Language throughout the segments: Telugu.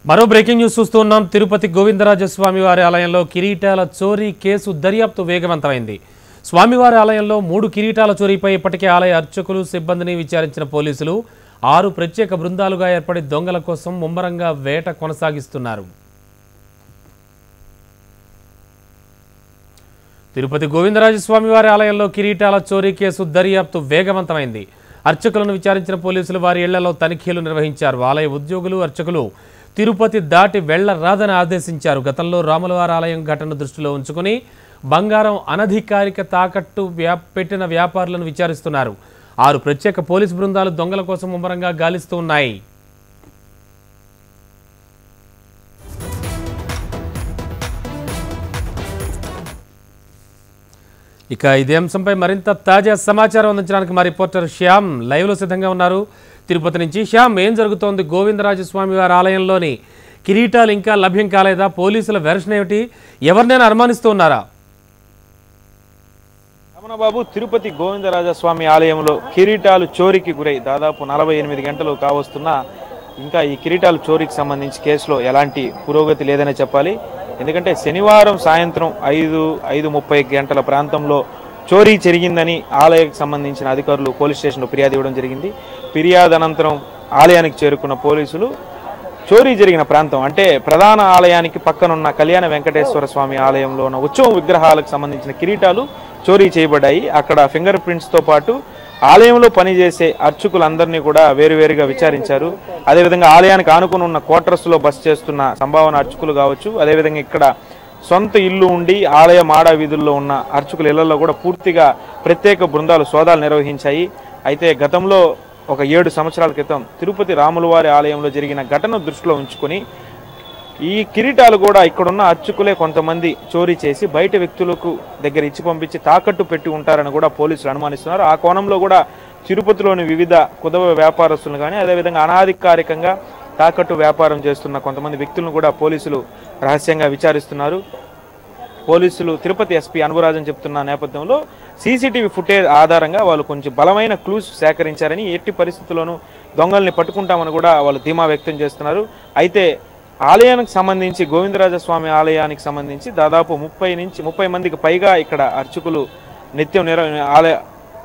మరో బ్రేకింగ్ న్యూస్ చూస్తున్నాం. తిరుపతి గోవిందరాజస్వామి వారి ఆలయంలో కిరీటాల చోరీ కేసు దర్యాప్తు వేగవంతమైంది. స్వామివారి ఆలయంలో 3 కిరీటాల చోరీపై ఇప్పటికే ఆలయ అర్చకులు సిబ్బందిని విచారించిన పోలీసులు 6 ప్రత్యేక బృందాలుగా ఏర్పడి దొంగల కోసం ముమ్మరంగా వేట కొనసాగిస్తున్నారు. తిరుపతి గోవిందరాజస్వామి వారి ఆలయంలో కిరీటాల చోరీ కేసు దర్యాప్తు వేగవంతమైంది. అర్చకులను విచారించిన పోలీసులు వారి ఇళ్లలో తనిఖీలు నిర్వహించారు. ఆలయ ఉద్యోగులు అర్చకులు తిరుపతి దాటి వెళ్లరాదని ఆదేశించారు. గతంలో రాములవారి ఆలయం ఘటన దృష్టిలో ఉంచుకుని బంగారం అనధికారిక తాకట్టు పెట్టిన వ్యాపారులను విచారిస్తున్నారు. 6 ప్రత్యేక పోలీసు బృందాలు దొంగల కోసం ముమ్మరంగా గాలిస్తూ ఉన్నాయి. ఇక ఇదే అంశంపై మరింత తాజా సమాచారం అందించడానికి మా రిపోర్టర్ శ్యామ్ లైవ్లో సిద్ధంగా ఉన్నారు. తిరుపతి నుంచి శ్యామ్, ఏం జరుగుతోంది? గోవిందరాజస్వామి వారి ఆలయంలోని కిరీటాలు ఇంకా లభ్యం కాలేదా? పోలీసుల వెర్షన్ ఏమిటి? ఎవరినైనా అనుమానిస్తూ ఉన్నారా? రమణబాబు, తిరుపతి గోవిందరాజస్వామి ఆలయంలో కిరీటాలు చోరీకి గురై దాదాపు 48 గంటలు కావస్తున్నా ఇంకా ఈ కిరీటాలు చోరీకి సంబంధించి కేసులో ఎలాంటి పురోగతి లేదనే చెప్పాలి. ఎందుకంటే శనివారం సాయంత్రం 5:30 గంటల ప్రాంతంలో చోరీ జరిగిందని ఆలయానికి సంబంధించిన అధికారులు పోలీస్ స్టేషన్లో ఫిర్యాదు ఇవ్వడం జరిగింది. ఫిర్యాదు అనంతరం ఆలయానికి చేరుకున్న పోలీసులు చోరీ జరిగిన ప్రాంతం అంటే ప్రధాన ఆలయానికి పక్కనున్న కళ్యాణ వెంకటేశ్వర స్వామి ఆలయంలో ఉన్న ఉత్సవ విగ్రహాలకు సంబంధించిన కిరీటాలు చోరీ చేయబడ్డాయి. అక్కడ ఫింగర్ ప్రింట్స్తో పాటు ఆలయంలో పనిచేసే అర్చకులందరినీ కూడా వేరువేరుగా విచారించారు. అదేవిధంగా ఆలయానికి ఆనుకుని ఉన్న క్వార్టర్స్లో బస చేస్తున్న సంభావన అర్చకులు కావచ్చు, అదేవిధంగా ఇక్కడ సొంత ఇల్లు ఉండి ఆలయ మాడా వీధుల్లో ఉన్న అర్చకుల ఇళ్లలో కూడా పూర్తిగా ప్రత్యేక బృందాలు సోదాలు నిర్వహించాయి. అయితే గతంలో ఒక 7 సంవత్సరాల క్రితం తిరుపతి రాములవారి ఆలయంలో జరిగిన ఘటన దృష్టిలో ఉంచుకొని ఈ కిరీటాలు కూడా ఇక్కడున్న అర్చకులే కొంతమంది చోరీ చేసి బయట వ్యక్తులకు దగ్గర ఇచ్చి పంపించి తాకట్టు పెట్టి ఉంటారని కూడా పోలీసులు అనుమానిస్తున్నారు. ఆ కోణంలో కూడా తిరుపతిలోని వివిధ కుదవ వ్యాపారస్తులను కానీ అదేవిధంగా అనాధికారికంగా తాకట్టు వ్యాపారం చేస్తున్న కొంతమంది వ్యక్తులను కూడా పోలీసులు రహస్యంగా విచారిస్తున్నారు. పోలీసులు తిరుపతి ఎస్పీ అన్బురాజన్ చెప్తున్న నేపథ్యంలో సీసీటీవీ ఫుటేజ్ ఆధారంగా వాళ్ళు కొంచెం బలమైన క్లూస్ సేకరించారని, ఎట్టి పరిస్థితుల్లోనూ దొంగల్ని పట్టుకుంటామని కూడా వాళ్ళు ధీమా వ్యక్తం చేస్తున్నారు. అయితే ఆలయానికి సంబంధించి గోవిందరాజస్వామి ఆలయానికి సంబంధించి దాదాపు 30 మందికి పైగా ఇక్కడ అర్చకులు నిత్యం ఆలయ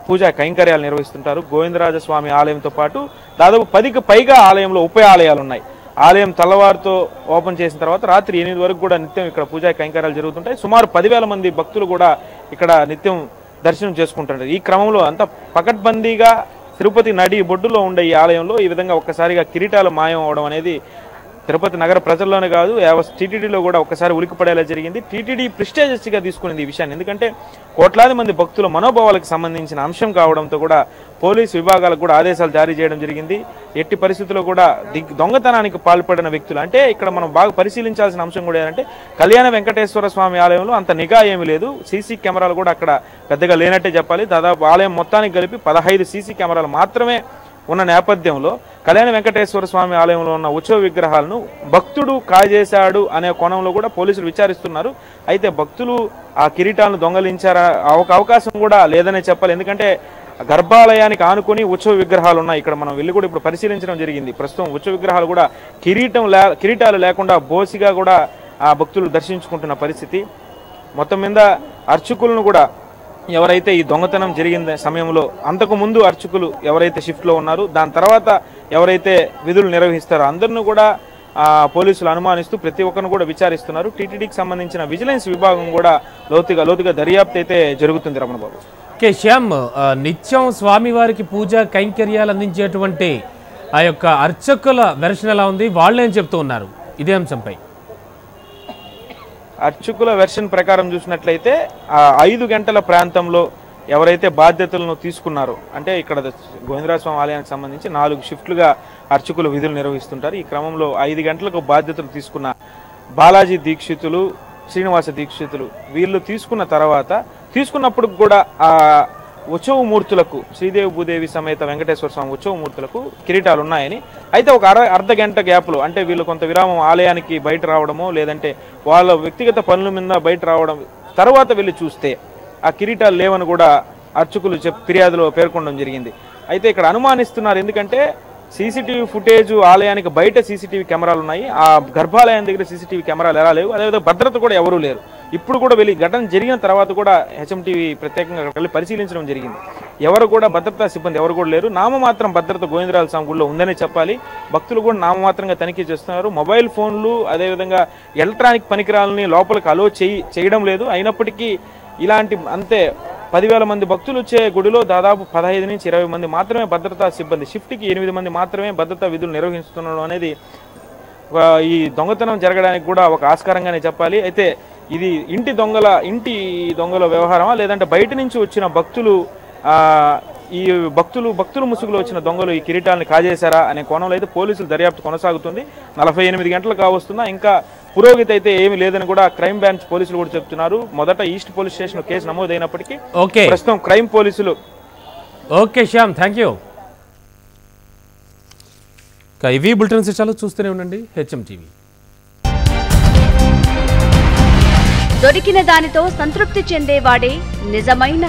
పూజా కైంకర్యాలు నిర్వహిస్తుంటారు. గోవిందరాజస్వామి ఆలయంతో పాటు దాదాపు 10కి పైగా ఆలయంలో ఉప ఆలయాలు ఉన్నాయి. ఆలయం తెల్లవారుతో ఓపెన్ చేసిన తర్వాత రాత్రి 8 వరకు కూడా నిత్యం ఇక్కడ పూజా కైంకర్యాలు జరుగుతుంటాయి. సుమారు 10,000 మంది భక్తులు కూడా ఇక్కడ నిత్యం దర్శనం చేసుకుంటుంటారు. ఈ క్రమంలో అంతా పకడ్బందీగా తిరుపతి నడి బొడ్డులో ఉండే ఈ ఆలయంలో ఈ విధంగా ఒక్కసారిగా కిరీటాలు మాయం అవడం అనేది తిరుపతి నగర ప్రజల్లోనే కాదు టీటీడీలో కూడా ఒక్కసారి ఉలికిపడేలా జరిగింది. టీటీడీ ప్రిస్టేజియస్గా తీసుకునేది ఈ విషయాన్ని, ఎందుకంటే కోట్లాది మంది భక్తుల మనోభావాలకు సంబంధించిన అంశం కావడంతో కూడా పోలీసు విభాగాలకు కూడా ఆదేశాలు జారీ చేయడం జరిగింది. ఎట్టి పరిస్థితుల్లో కూడా దొంగతనానికి పాల్పడిన వ్యక్తులు అంటే ఇక్కడ మనం బాగా పరిశీలించాల్సిన అంశం కూడా ఏంటంటే కళ్యాణ వెంకటేశ్వర స్వామి ఆలయంలో అంత నిఘా ఏమీ లేదు. సీసీ కెమెరాలు కూడా అక్కడ పెద్దగా లేనట్టే చెప్పాలి. దాదాపు ఆలయం మొత్తానికి కలిపి 15 సీసీ కెమెరాలు మాత్రమే ఉన్న నేపథ్యంలో కళ్యాణ వెంకటేశ్వర స్వామి ఆలయంలో ఉన్న ఉత్సవ విగ్రహాలను భక్తుడు కాజేశాడు అనే కోణంలో కూడా పోలీసులు విచారిస్తున్నారు. అయితే భక్తులు ఆ కిరీటాలను దొంగలించారా అవకాశం కూడా లేదనే చెప్పాలి. ఎందుకంటే గర్భాలయానికి ఆనుకొని ఉత్సవ విగ్రహాలు ఉన్నాయి. ఇక్కడ మనం వెళ్ళి కూడా ఇప్పుడు పరిశీలించడం జరిగింది. ప్రస్తుతం ఉత్సవ విగ్రహాలు కూడా కిరీటాలు లేకుండా బోసిగా కూడా ఆ భక్తులు దర్శించుకుంటున్న పరిస్థితి. మొత్తం మీద అర్చకులను కూడా ఎవరైతే ఈ దొంగతనం జరిగిన సమయంలో అంతకు ముందు అర్చకులు ఎవరైతే షిఫ్ట్లో ఉన్నారో దాని తర్వాత ఎవరైతే విధులు నిర్వహిస్తారో అందరిని కూడా పోలీసులు అనుమానిస్తూ ప్రతి ఒక్కరిని కూడా విచారిస్తున్నారు. టీటీడీకి సంబంధించిన విజిలెన్స్ విభాగం కూడా లోతుగా దర్యాప్తు అయితే జరుగుతుంది. రమణబాబు, శ్యామ్, నిత్యం స్వామివారికి పూజా కైంకర్యాలు అందించేటువంటి ఆ యొక్క అర్చకుల వెర్షన్ ఎలా ఉంది? వాళ్ళేం చెప్తూ ఉన్నారు ఇదే అంశంపై? అర్చకుల వెర్షన్ ప్రకారం చూసినట్లయితే 5 గంటల ప్రాంతంలో ఎవరైతే బాధ్యతలను తీసుకున్నారో అంటే ఇక్కడ గోవిందరాజస్వామి ఆలయానికి సంబంధించి 4 షిఫ్ట్లుగా అర్చకులు విధులు నిర్వహిస్తుంటారు. ఈ క్రమంలో 5 గంటలకు బాధ్యతలు తీసుకున్న బాలాజీ దీక్షితులు, శ్రీనివాస దీక్షితులు వీళ్ళు తీసుకున్నప్పుడు కూడా ఉత్సవమూర్తులకు శ్రీదేవి భూదేవి సమేత వెంకటేశ్వర స్వామి ఉత్సవమూర్తులకు కిరీటాలు ఉన్నాయని, అయితే ఒక అర్ధ గంట గ్యాప్లో అంటే వీళ్ళు కొంత విరామం ఆలయానికి బయట రావడమో లేదంటే వాళ్ళ వ్యక్తిగత పనుల మీద బయట రావడం తర్వాత వెళ్ళి చూస్తే ఆ కిరీటాలు లేవని కూడా అర్చకులు ఫిర్యాదులో పేర్కొనడం జరిగింది. అయితే ఇక్కడ అనుమానిస్తున్నారు. ఎందుకంటే సీసీటీవీ ఫుటేజ్ ఆలయానికి బయట సీసీటీవీ కెమెరాలు ఉన్నాయి, ఆ గర్భాలయం దగ్గర సీసీటీవీ కెమెరాలు ఎలా లేవు, అదేవిధంగా భద్రత కూడా ఎవరూ లేరు. ఇప్పుడు కూడా వెళ్ళి ఘటన జరిగిన తర్వాత కూడా హెచ్ఎంటీవీ ప్రత్యేకంగా అక్కడికి వెళ్ళి పరిశీలించడం జరిగింది. ఎవరు కూడా భద్రతా సిబ్బంది ఎవరు కూడా లేరు. నామమాత్రం భద్రత గోవిందరాజ స్వామి గుడిలో ఉందనే చెప్పాలి. భక్తులు కూడా నామమాత్రంగా తనిఖీ చేస్తున్నారు. మొబైల్ ఫోన్లు అదేవిధంగా ఎలక్ట్రానిక్ పరికరాలని లోపలికి అలో చేయడం లేదు. అయినప్పటికీ ఇలాంటి అంతే 10,000 మంది భక్తులు వచ్చే గుడిలో దాదాపు 15 నుంచి 20 మంది మాత్రమే భద్రతా సిబ్బంది, షిఫ్ట్కి 8 మంది మాత్రమే భద్రతా విధులు నిర్వహిస్తుండడం అనేది ఈ దొంగతనం జరగడానికి కూడా ఒక ఆస్కారంగానే చెప్పాలి. అయితే ఇది ఇంటి దొంగల వ్యవహారమా లేదంటే బయట నుంచి వచ్చిన భక్తులు ఈ భక్తులు ముసుగులో వచ్చిన దొంగలు ఈ కిరీటాలను కాజేశారా అనే కోణంలో అయితే పోలీసులు దర్యాప్తు కొనసాగుతుంది. 48 గంటలు కావస్తున్నా ఇంకా పురోగతి అయితే ఏమీ లేదని కూడా క్రైమ్ బ్రాంచ్ పోలీసులు కూడా చెప్తున్నారు. మొదట ఈస్ట్ పోలీస్ స్టేషన్ కేసు నమోదైనప్పటికీ ప్రస్తుతం క్రైమ్ పోలీసులు. Okay Shyam, thank you. ఇవి బులెటిన్ శిక్షాలు చూస్తూనే ఉండండి హెచ్ఎం టీవీ. దొరికిన దానితో సంతృప్తి చెందేవాడే నిజమైన